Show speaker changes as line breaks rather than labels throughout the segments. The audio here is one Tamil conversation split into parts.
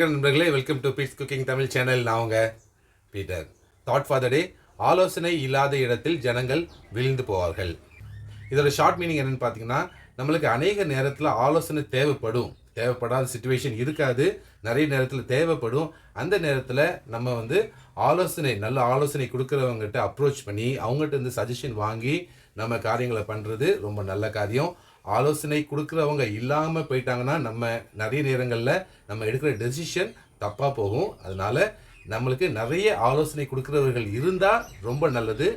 வணக்கம் நண்பர்களே, welcome to Pete's cooking Tamil channel. நான் உங்கள் Peter. Thought for the day: ஆலோசனை இல்லாத இடத்தில் ஜனங்கள் விழுந்து போவார்கள். இதோட ஷார்ட் மீனிங் என்னென்னு பார்த்தீங்கன்னா, நம்மளுக்கு அநேக நேரத்தில் ஆலோசனை தேவைப்படாத சுச்சுவேஷன் இருக்காது, நிறைய நேரத்தில் தேவைப்படும். அந்த நேரத்தில் நம்ம நல்ல ஆலோசனை கொடுக்குறவங்ககிட்ட அப்ரோச் பண்ணி அவங்ககிட்ட இருந்து சஜஷன் வாங்கி நம்ம காரியங்களை பண்ணுறது ரொம்ப நல்ல காரியம். ஆலோசனை கொடுக்குறவங்க இல்லாமல் போயிட்டாங்கன்னா நம்ம நிறைய நேரங்களில் நம்ம எடுக்கிற டெசிஷன் தப்பாக போகும். அதனால் நம்மளுக்கு நிறைய ஆலோசனை கொடுக்குறவர்கள் இருந்தால் ரொம்ப நல்லது.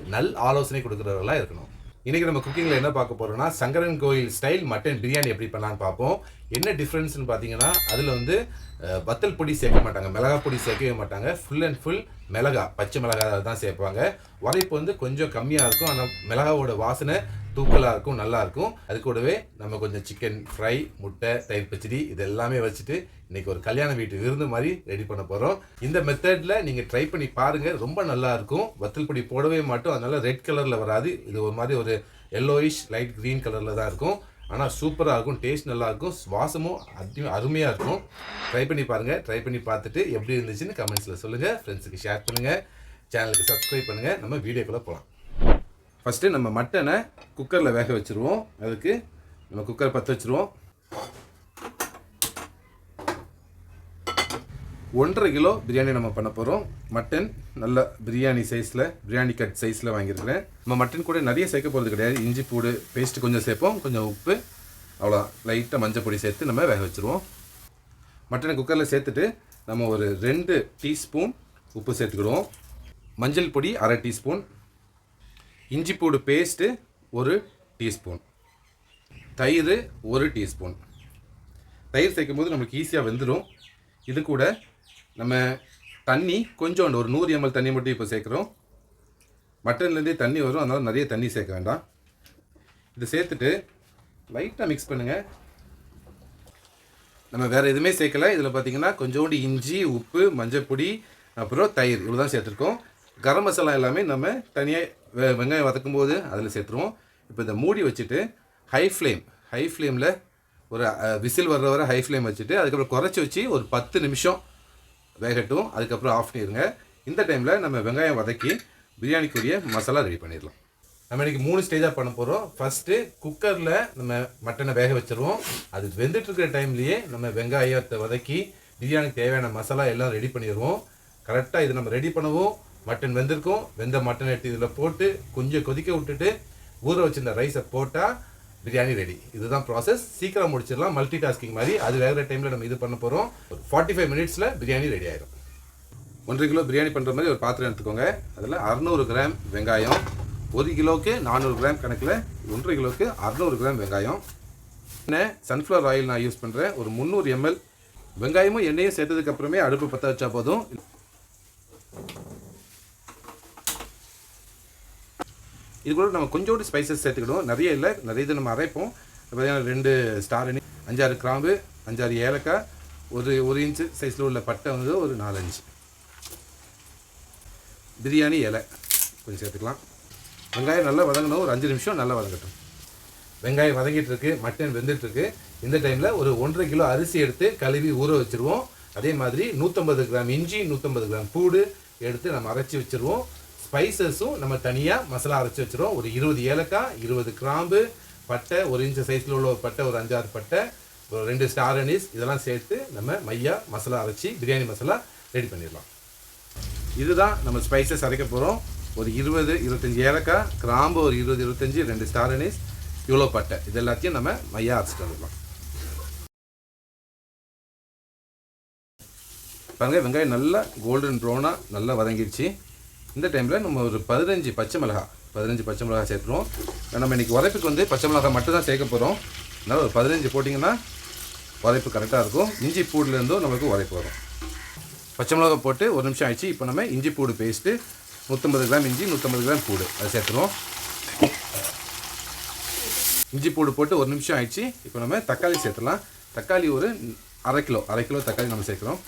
ஆலோசனை கொடுக்குறவர்களாக இருக்கணும். இன்றைக்கி நம்ம குக்கிங்கில் என்ன பார்க்க போகிறோம்னா, சங்கரன்கோயில் ஸ்டைல் மட்டன் பிரியாணி எப்படி பண்ணலான்னு பார்ப்போம். என்ன டிஃப்ரென்ஸ்னு பார்த்தீங்கன்னா, அதில் வத்தல் பொடி சேர்க்க மாட்டாங்க, மிளகா பொடி சேர்க்கவே மாட்டாங்க. ஃபுல் அண்ட் ஃபுல் மிளகா, பச்சை மிளகா தான் சேர்ப்பாங்க. உரைப்பு கொஞ்சம் கம்மியாக இருக்கும், ஆனால் மிளகாவோட வாசனை தூக்கலாக இருக்கும், நல்லாயிருக்கும். அது கூடவே நம்ம கொஞ்சம் சிக்கன் ஃப்ரை, முட்டை, தயிர் பச்சடி இது எல்லாமே வச்சுட்டு இன்றைக்கி ஒரு கல்யாண வீட்டு விருந்து மாதிரி ரெடி பண்ண போகிறோம். இந்த மெத்தடில் நீங்கள் ட்ரை பண்ணி பாருங்கள், ரொம்ப நல்லாயிருக்கும். வத்தல் பொடி போடவே மாட்டோம், அதனால் ரெட் கலரில் வராது. இது ஒரு மாதிரி ஒரு எல்லோயிஷ் லைட் க்ரீன் கலரில் தான் இருக்கும். ஆனால் சூப்பராக இருக்கும், டேஸ்ட் நல்லாயிருக்கும், வாசமும் அருமையாக இருக்கும். ட்ரை பண்ணி பாருங்கள். ட்ரை பண்ணி பார்த்துட்டு எப்படி இருந்துச்சுன்னு கமெண்ட்ஸில் சொல்லுங்கள். ஃப்ரெண்ட்ஸுக்கு ஷேர் பண்ணுங்கள், சேனலுக்கு சப்ஸ்கிரைப் பண்ணுங்கள். நம்ம வீடியோக்குள்ளே போகலாம். ஃபஸ்ட்டு நம்ம மட்டனை குக்கரில் வேக வச்சுருவோம். அதுக்கு நம்ம குக்கரை பற்ற வச்சுருவோம். 1.5 கிலோ பிரியாணி நம்ம பண்ண போகிறோம். மட்டன் நல்ல பிரியாணி கட் சைஸில் வாங்கியிருக்கிறேன். நம்ம மட்டன் கூட நிறைய சேர்க்க போகிறது கிடையாது. இஞ்சி பூடு பேஸ்ட்டு கொஞ்சம் சேர்ப்போம், கொஞ்சம் உப்பு, அவ்வளோ லைட்டாக மஞ்சள் பொடி சேர்த்து நம்ம வேக வச்சுருவோம். மட்டனை குக்கரில் சேர்த்துட்டு நம்ம ஒரு 2 டீஸ்பூன் உப்பு சேர்த்துக்கிடுவோம். மஞ்சள் பொடி 1/2 டீஸ்பூன், இஞ்சி பூடு பேஸ்ட்டு 1 டீஸ்பூன், தயிர் 1 டீஸ்பூன். தயிர் சேர்க்கும் போது நம்மளுக்கு ஈஸியாக வெந்துடும். இது கூட நம்ம தண்ணி கொஞ்சோண்டு ஒரு 100 ml தண்ணி மட்டும் இப்போ சேர்க்குறோம். மட்டன்லேருந்தே தண்ணி வரும், அதனால் நிறைய தண்ணி சேர்க்க வேண்டாம். இது சேர்த்துட்டு லைட்டாக மிக்ஸ் பண்ணுங்கள். நம்ம வேறு எதுவுமே சேர்க்கலை. இதில் பார்த்திங்கன்னா கொஞ்சோண்டு இஞ்சி, உப்பு, மஞ்சள் பொடி, அப்புறம் தயிர், இவ்வளோ தான் சேர்த்துருக்கோம். கரம் மசாலா எல்லாமே நம்ம தனியாக வெங்காயம் வதக்கும் போது அதில் சேர்த்துருவோம். இப்போ இதை மூடி வச்சுட்டு ஹை ஃப்ளேமில் ஒரு விசில் வர்ற வரை ஹை ஃப்ளேம் வச்சுட்டு அதுக்கப்புறம் குறைச்சி வச்சு ஒரு 10 நிமிஷம் வேகட்டும். அதுக்கப்புறம் ஆஃப் பண்ணிடுங்க. இந்த டைமில் நம்ம வெங்காயம் வதக்கி பிரியாணிக்குரிய மசாலா ரெடி பண்ணிடலாம். நம்ம இன்றைக்கி 3 ஸ்டேஜாக பண்ண போகிறோம். ஃபஸ்ட்டு குக்கரில் நம்ம மட்டனை வேக வச்சுருவோம். அது வெந்துட்டுருக்கிற டைம்லேயே நம்ம வெங்காயத்தை வதக்கி பிரியாணிக்கு தேவையான மசாலா எல்லாம் ரெடி பண்ணிடுவோம். கரெக்டாக இது நம்ம ரெடி பண்ணுவோம். மட்டன் வெந்திருக்கும். வெந்த மட்டன் எடுத்து இதில் போட்டு கொஞ்சம் கொதிக்க விட்டுட்டு ஊற வச்சிருந்த ரைஸை போட்டால் பிரியாணி ரெடி. இதுதான் ப்ராசஸ். சீக்கிரம் முடிச்சிடலாம், மல்டி டாஸ்கிங் மாதிரி. அது வேகிற டைமில் நம்ம இது பண்ண போகிறோம். ஒரு 45 மினிட்ஸில் பிரியாணி ரெடி ஆயிடும். 1.5 கிலோ பிரியாணி பண்ணுற மாதிரி ஒரு பாத்திரம் எடுத்துக்கோங்க. அதில் 600 கிராம் வெங்காயம், 1 கிலோவுக்கு 400 கிராம் கணக்கில் 1.5 கிலோவுக்கு 600 கிராம் வெங்காயம். எண்ணெய் சன்ஃப்ளவர் ஆயில் நான் யூஸ் பண்ணுறேன். ஒரு 300 ml. வெங்காயமும் எண்ணெயும் சேர்த்ததுக்கப்புறமே அடுப்பு பற்ற வச்சா போதும். இது கூட நம்ம கொஞ்சோண்டு ஸ்பைசஸ் சேர்த்துக்கிடுவோம். நிறைய இல்லை, நிறைய இது நம்ம அரைப்போம். பார்த்தீங்கன்னா 2 ஸ்டார் அணி, 5-6 கிராம்பு, 5-6 ஏலக்காய், ஒரு இன்ச்சு சைஸில் உள்ள பட்டை ஒரு 4-5 பிரியாணி இலை கொஞ்சம் சேர்த்துக்கலாம். வெங்காயம் நல்லா வதங்கணும். ஒரு 5 நிமிஷம் நல்லா வதங்கட்டும். வெங்காயம் வதங்கிட்டு இருக்கு, மட்டன் வெந்துட்டுருக்கு. இந்த டைமில் ஒரு 1.5 கிலோ அரிசி எடுத்து கழுவி ஊற வச்சுருவோம். அதே மாதிரி 150 கிராம் இஞ்சி, 150 கிராம் பூடு எடுத்து நம்ம அரைச்சி வச்சுருவோம். ஸ்பைசஸும் நம்ம தனியாக மசாலா அரைச்சி வச்சுருவோம். ஒரு 20 ஏலக்காய், 20 கிராம்பு, பட்டை, 1 இன்ச்சு சைஸில் உள்ள ஒரு பட்டை, ஒரு 5-6 பட்டை, ஒரு 2 ஸ்டார் அனீஸ், இதெல்லாம் சேர்த்து நம்ம மசாலா அரைச்சி பிரியாணி மசாலா ரெடி பண்ணிடலாம். இதுதான் நம்ம ஸ்பைசஸ் அரைக்க போகிறோம். ஒரு 20-25 ஏலக்காய், கிராம்பு ஒரு 20-25, 2 ஸ்டார் அனீஸ், இவ்வளோ பட்டை, இது எல்லாத்தையும் நம்ம அரைச்சிட்டு வந்துடலாம். பாருங்கள், வெங்காயம் நல்லா கோல்டன் ப்ரௌனாக நல்லா வதங்கிடுச்சு. இந்த டைமில் நம்ம ஒரு 15 பச்சை மிளகாய் சேர்த்துருவோம். நம்ம இன்றைக்கி உரைப்புக்கு பச்சை மிளகாய் மட்டும் தான் சேர்க்க போகிறோம். அதனால் ஒரு 15 போட்டிங்கன்னா உரைப்பு கரெக்டாக இருக்கும். இஞ்சி பூடுலேருந்தும் நம்மளுக்கு உரைப்பு வரும். பச்சை மிளகாய் போட்டு 1 நிமிஷம் ஆயிடுச்சு. இப்போ நம்ம இஞ்சி பூடு பேஸ்ட்டு 150 கிராம் இஞ்சி, 150 கிராம் பூடு அதை சேர்த்துருவோம். இஞ்சி பூடு போட்டு 1 நிமிஷம் ஆயிடுச்சு. இப்போ நம்ம தக்காளி சேர்த்துடலாம். தக்காளி ஒரு அரை கிலோ தக்காளி நம்ம சேர்க்குறோம்.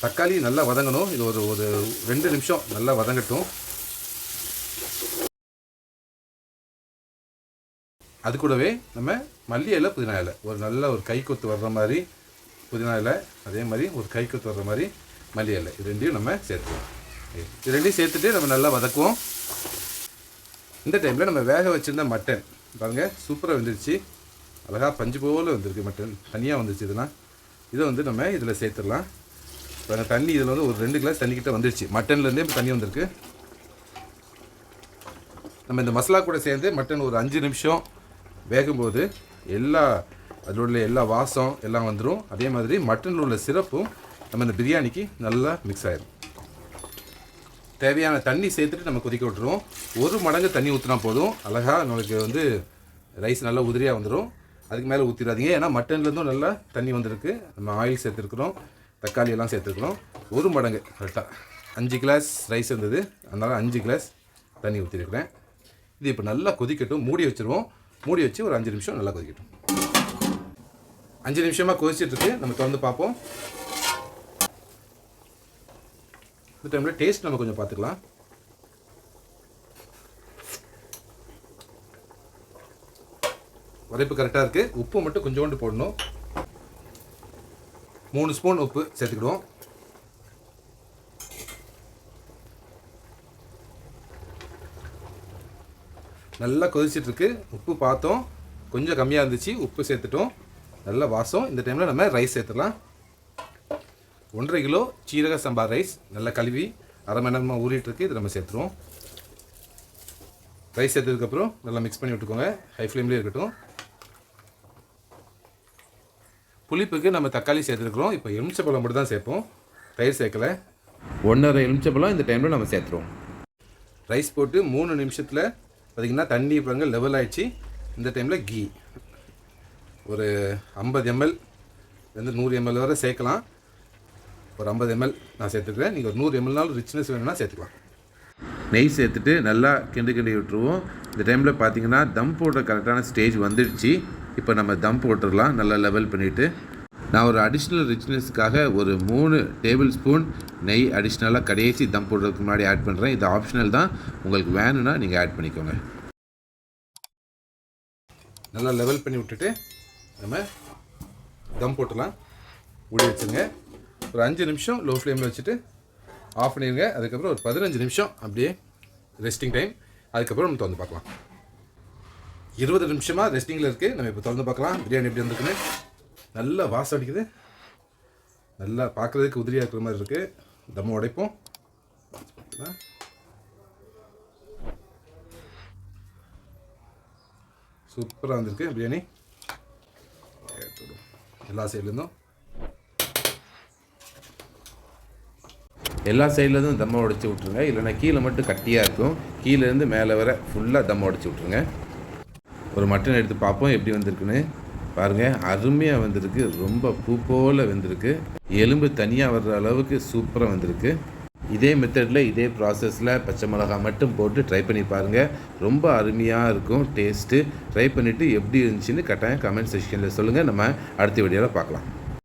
தக்காளி நல்லா வதங்கணும். இது ஒரு 2 நிமிஷம் நல்லா வதங்கட்டும். அது கூடவே நம்ம மல்லி இலை, புதினா இலை ஒரு நல்ல ஒரு கை கொத்து வர்ற மாதிரி புதினா இலை, அதே மாதிரி ஒரு கைக்கு தர்ற மாதிரி மல்லி இலை, இது ரெண்டையும் நம்ம சேர்த்துக்குவோம். இது ரெண்டையும் சேர்த்துட்டு நம்ம நல்லா வதக்குவோம். இந்த டைமில் நம்ம வேக வச்சுருந்த மட்டன் பாருங்கள் சூப்பராக வந்துருச்சு. அழகாக பஞ்சு போல் வந்திருக்கு. மட்டன் தனியாக வந்துருச்சு. இதெல்லாம் இதை வந்து நம்ம இதில் சேர்த்துடலாம். இப்போ தண்ணி இதில் வந்து ஒரு 2 கிளாஸ் தண்ணிக்கிட்ட வந்துருச்சு. மட்டன்லேருந்தே இப்போ தண்ணி வந்திருக்கு. நம்ம இந்த மசாலா கூட சேர்ந்து மட்டன் ஒரு 5 நிமிஷம் வேகும்போது அதில் உள்ள எல்லா வாசம் எல்லாம் வந்துடும். அதே மாதிரி மட்டனில் உள்ள சிறப்பும் நம்ம இந்த பிரியாணிக்கு நல்லா மிக்ஸ் ஆகிடும். தேவையான தண்ணி சேர்த்துட்டு நம்ம கொதிக்க விட்டுருவோம். 1 மடங்கு தண்ணி ஊற்றினா போதும். அழகாக நம்மளுக்கு வந்து ரைஸ் நல்லா உதிரியாக வந்துடும். அதுக்கு மேலே ஊற்றிடாதீங்க, ஏன்னா மட்டன்லேருந்தும் நல்லா தண்ணி வந்திருக்கு. நம்ம ஆயில் சேர்த்துருக்குறோம், தக்காளி எல்லாம் சேர்த்துருக்குறோம். 1 மடங்கு கரெக்டாக 5 கிளாஸ் ரைஸ் இருந்தது, அதனால் 5 கிளாஸ் தண்ணி ஊற்றிருக்கிறேன். இது இப்போ நல்லா கொதிக்கட்டும். மூடி வச்சுருவோம். மூடி வச்சு ஒரு 5 நிமிஷம் நல்லா கொதிக்கட்டும். 5 நிமிஷமாக கொதிச்சிட்ருக்கு. நம்ம திறந்து பார்ப்போம். இந்த டைமில் டேஸ்ட் நம்ம கொஞ்சம் பார்த்துக்கலாம். உரைப்பு கரெக்டாக இருக்குது. உப்பு மட்டும் கொஞ்சோண்டு போடணும். 3 ஸ்பூன் உப்பு சேர்த்துக்கிடுவோம். நல்லா கொதிச்சிட்ருக்கு. உப்பு பார்த்தோம், கொஞ்சம் கம்மியாக இருந்துச்சு. உப்பு சேர்த்துட்டோம். நல்ல வாசம். இந்த டைமில் நம்ம ரைஸ் சேர்த்துடலாம். 1.5 கிலோ சீரக சம்பா ரைஸ் நல்லா கழுவி அரை மணி நேரமாக ஊறிட்டுருக்கு. இது நம்ம சேர்த்துருவோம். ரைஸ் சேர்த்ததுக்கப்புறம் நல்லா மிக்ஸ் பண்ணி விட்டுக்கோங்க. ஹை ஃப்ளேம்லேயே இருக்கட்டும். புளிப்புக்கு நம்ம தக்காளி சேர்த்துருக்குறோம். இப்போ எலுமிச்சப்பழம் மட்டும் தான் சேர்ப்போம், தயிர் சேர்க்கலை. 1.5 எலுமிச்சப்பழம் இந்த டைமில் நம்ம சேர்த்துருவோம். ரைஸ் போட்டு 3 நிமிஷத்தில் பார்த்திங்கன்னா தண்ணி பாருங்கள் லெவல் ஆகிடுச்சு. இந்த டைமில் கீ ஒரு 50 ml வந்து 100 ml வரை சேர்க்கலாம். ஒரு 50 ml நான் சேர்த்துக்கிறேன். நீங்கள் ஒரு 100 mlனாலும் ரிச்னஸ் வேணும்னா சேர்த்துக்கலாம். நெய் சேர்த்துட்டு நல்லா கிண்டி விட்டுருவோம். இந்த டைமில் பார்த்தீங்கன்னா தம் போடுற கரெக்டான ஸ்டேஜ் வந்துடுச்சு. இப்போ நம்ம தம் போட்டுடலாம். நல்லா லெவல் பண்ணிவிட்டு நான் ஒரு அடிஷ்னல் ரிச்னஸ்க்காக ஒரு 3 டேபிள் ஸ்பூன் நெய் அடிஷ்னலாக கடைசி தம் போடுறதுக்கு முன்னாடி ஆட் பண்ணுறேன். இது ஆப்ஷனல் தான், உங்களுக்கு வேணும்னா நீங்கள் ஆட் பண்ணிக்கோங்க. நல்லா லெவல் பண்ணி விட்டுட்டு நம்ம தம் போட்டுடலாம். மூடி வச்சுருங்க. ஒரு 5 நிமிஷம் லோ ஃப்ளேமில் வச்சுட்டு ஆஃப் பண்ணிடுங்க. அதுக்கப்புறம் ஒரு 15 நிமிஷம் அப்படியே ரெஸ்டிங் டைம். அதுக்கப்புறம் நம்ம திறந்து பார்க்கலாம். 20 நிமிஷமாக ரெஸ்டிங்கில் இருக்குது. நம்ம இப்போ திறந்து பார்க்கலாம் பிரியாணி எப்படி வந்துருக்குன்னு. நல்லா வாசம் அடிக்குது. நல்லா பார்க்குறதுக்கு உதிரியாக இருக்கிற மாதிரி இருக்குது. தம்ம உடைப்போம். சூப்பராக வந்திருக்கு பிரியாணி. எல்லா சைட்லேருந்தும் தம்மை உடைச்சி விட்ருங்க. இல்லைன்னா கீழே மட்டும் கட்டியாக இருக்கும். கீழேருந்து மேலே வர ஃபுல்லாக தம்மை உடைச்சி விட்ருங்க. ஒரு மட்டன் எடுத்து பார்ப்போம் எப்படி வந்திருக்குன்னு. பாருங்கள், அருமையாக வந்திருக்கு. ரொம்ப பூ போல் வந்திருக்கு. எலும்பு தனியாக வர்ற அளவுக்கு சூப்பராக வந்திருக்கு. இதே மெத்தடில் இதே ப்ராசஸில் பச்சை மிளகாய் மட்டும் போட்டு ட்ரை பண்ணி பாருங்கள். ரொம்ப அருமையாக இருக்கும் டேஸ்ட்டு. ட்ரை பண்ணிவிட்டு எப்படி இருந்துச்சுன்னு கட்டாயம் கமெண்ட் செக்ஷனில் சொல்லுங்கள். நம்ம அடுத்த வீடியோவில் பார்க்கலாம்.